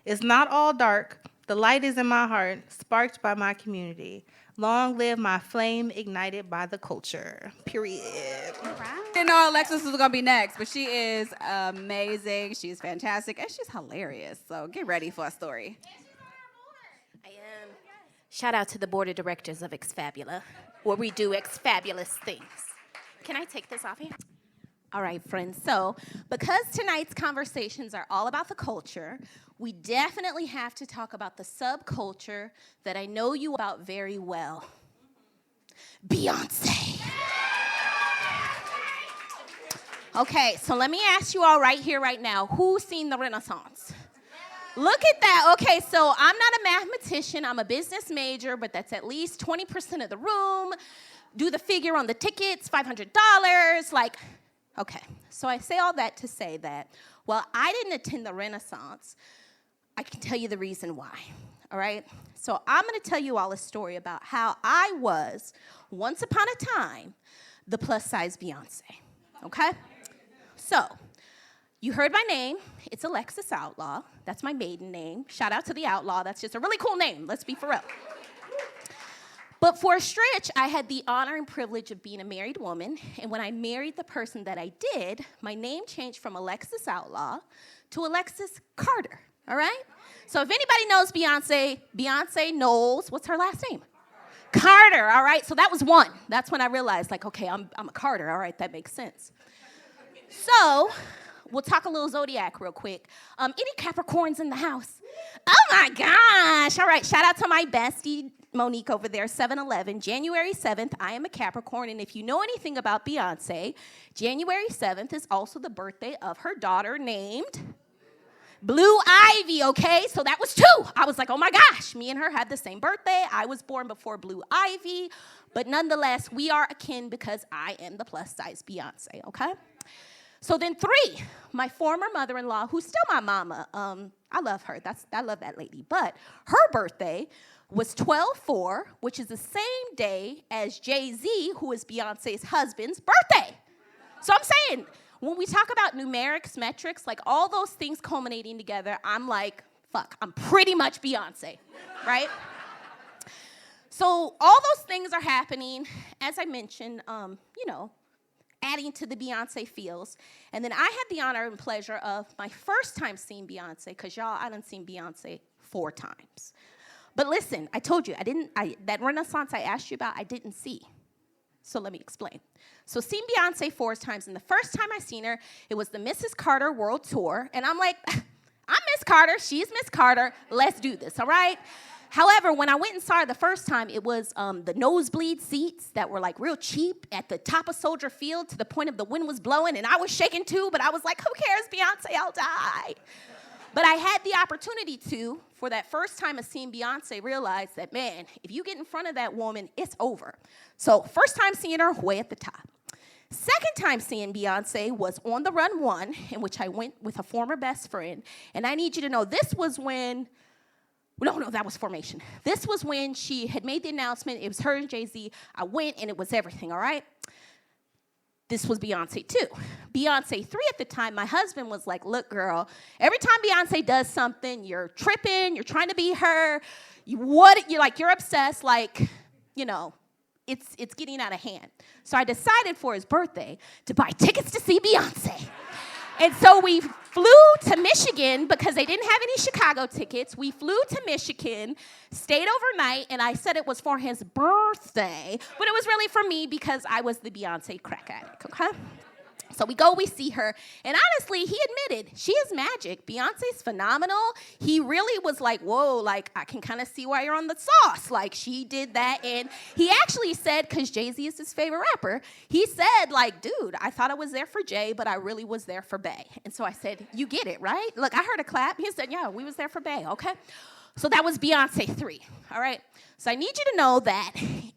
It's not all dark. The light is in my heart, sparked by my community. Long live my flame ignited by the culture. Period. Didn't know Alexis was gonna be next, but she is amazing. She's fantastic, and she's hilarious. So get ready for a story. I am. Shout out to the board of directors of Fabula, where we do fabulous things. Can I take this off here? All right, friends. So, because tonight's conversations are all about the culture, we definitely have to talk about the subculture that I know you about very well. Beyonce. Okay, so let me ask you all right here, right now, who's seen the Renaissance? Look at that. Okay, so I'm not a mathematician. I'm a business major, but that's at least 20% of the room. Do the figure on the tickets, $500. Like, okay. So I say all that to say that while I didn't attend the Renaissance, I can tell you the reason why. All right? So I'm going to tell you all a story about how I was, once upon a time, the plus-size Beyonce. Okay? So, you heard my name. It's Alexis Outlaw. That's my maiden name. Shout out to the Outlaw. That's just a really cool name. Let's be for real. But for a stretch, I had the honor and privilege of being a married woman. And when I married the person that I did, my name changed from Alexis Outlaw to Alexis Carter. All right? So if anybody knows Beyonce, Beyonce knows, what's her last name? Carter. All right? So that was one. That's when I realized, like, okay, I'm a Carter. All right, that makes sense. So, we'll talk a little zodiac real quick. Any Capricorns in the house? Oh my gosh. All right, shout out to my bestie, Monique over there, 7-Eleven. January 7th, I am a Capricorn, and if you know anything about Beyonce, January 7th is also the birthday of her daughter named Blue Ivy, okay? So that was 2. I was like, oh my gosh, me and her had the same birthday. I was born before Blue Ivy, but nonetheless, we are akin because I am the plus-size Beyonce, okay? So then 3, my former mother-in-law, who's still my mama, I love her. I love that lady. But her birthday was 12/4, which is the same day as Jay-Z, who is Beyonce's husband's birthday. So I'm saying, when we talk about numerics, metrics, like all those things culminating together, I'm like, fuck, I'm pretty much Beyonce, right? So all those things are happening, as I mentioned, adding to the Beyonce feels. And then I had the honor and pleasure of my first time seeing Beyonce, because y'all, I done seen Beyonce 4 times. But listen, I told you, that Renaissance I asked you about, I didn't see. So let me explain. So seen Beyonce 4 times, and the first time I seen her, it was the Mrs. Carter World Tour, and I'm like, I'm Miss Carter, she's Miss Carter, let's do this, all right? However, when I went and saw her the first time, it was the nosebleed seats that were like real cheap at the top of Soldier Field to the point of the wind was blowing, and I was shaking too, but I was like, who cares, Beyonce, I'll die. But I had the opportunity to, for that first time of seeing Beyonce, realize that, man, if you get in front of that woman, it's over. So first time seeing her, way at the top. Second time seeing Beyonce was on the Run 1, in which I went with a former best friend. And I need you to know, this was when, no, that was Formation. This was when she had made the announcement. It was her and Jay-Z. I went, and it was everything, all right? This was Beyonce 2. Beyonce 3 at the time, my husband was like, look, girl, every time Beyonce does something, you're tripping, you're trying to be her, you're obsessed, like, it's getting out of hand. So I decided for his birthday to buy tickets to see Beyonce. And so we flew to Michigan because they didn't have any Chicago tickets. We flew to Michigan, stayed overnight, and I said it was for his birthday, but it was really for me because I was the Beyonce crack addict, okay? So we go, we see her, and honestly, he admitted, she is magic. Beyonce's phenomenal. He really was like, whoa, like, I can kind of see why you're on the sauce. Like, she did that, and he actually said, because Jay-Z is his favorite rapper, he said, like, dude, I thought I was there for Jay, but I really was there for Bey. And so I said, you get it, right? Look, I heard a clap. He said, yeah, we was there for Bey, okay? So that was Beyonce 3, all right? So I need you to know that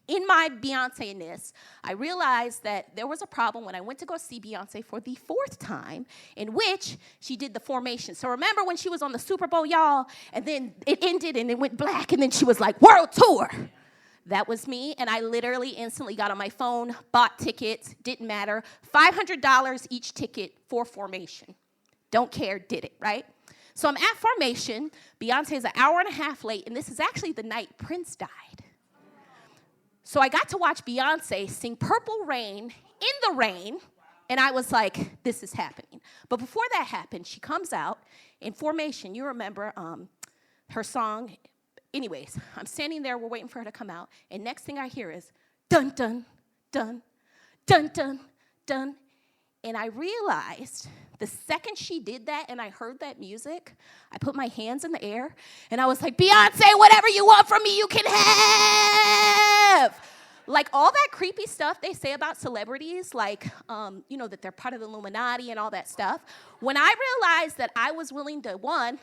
in my Beyonce-ness, I realized that there was a problem when I went to go see Beyonce for the 4th time, in which she did the Formation. So remember when she was on the Super Bowl, y'all, and then it ended and it went black, and then she was like, World Tour. That was me, and I literally instantly got on my phone, bought tickets, didn't matter, $500 each ticket for Formation. Don't care, did it, right? So I'm at formation. Beyonce's an hour and a half late, and this is actually the night Prince died. So I got to watch Beyonce sing Purple Rain in the rain, and I was like, this is happening. But before that happened, she comes out in formation. You remember her song. Anyways, I'm standing there. We're waiting for her to come out. And next thing I hear is dun, dun, dun, dun, dun, dun. And I realized the second she did that and I heard that music, I put my hands in the air and I was like, Beyonce, whatever you want from me, you can have. Like all that creepy stuff they say about celebrities, like, that they're part of the Illuminati and all that stuff. When I realized that I was willing to, I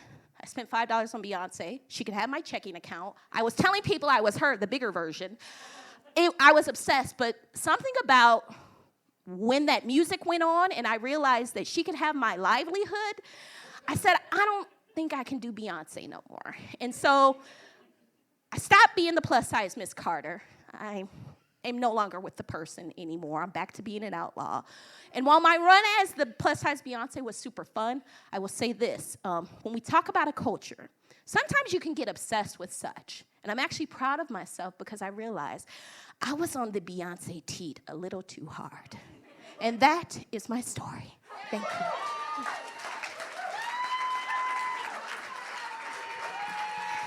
spent $5 on Beyonce. She could have my checking account. I was telling people I was her, the bigger version. I was obsessed, but something about when that music went on and I realized that she could have my livelihood, I said, I don't think I can do Beyonce no more. And so I stopped being the plus-size Miss Carter. I am no longer with the person anymore. I'm back to being an outlaw. And while my run as the plus-size Beyonce was super fun, I will say this. When we talk about a culture, sometimes you can get obsessed with such. And I'm actually proud of myself because I realized I was on the Beyonce teat a little too hard. And that is my story. Thank you.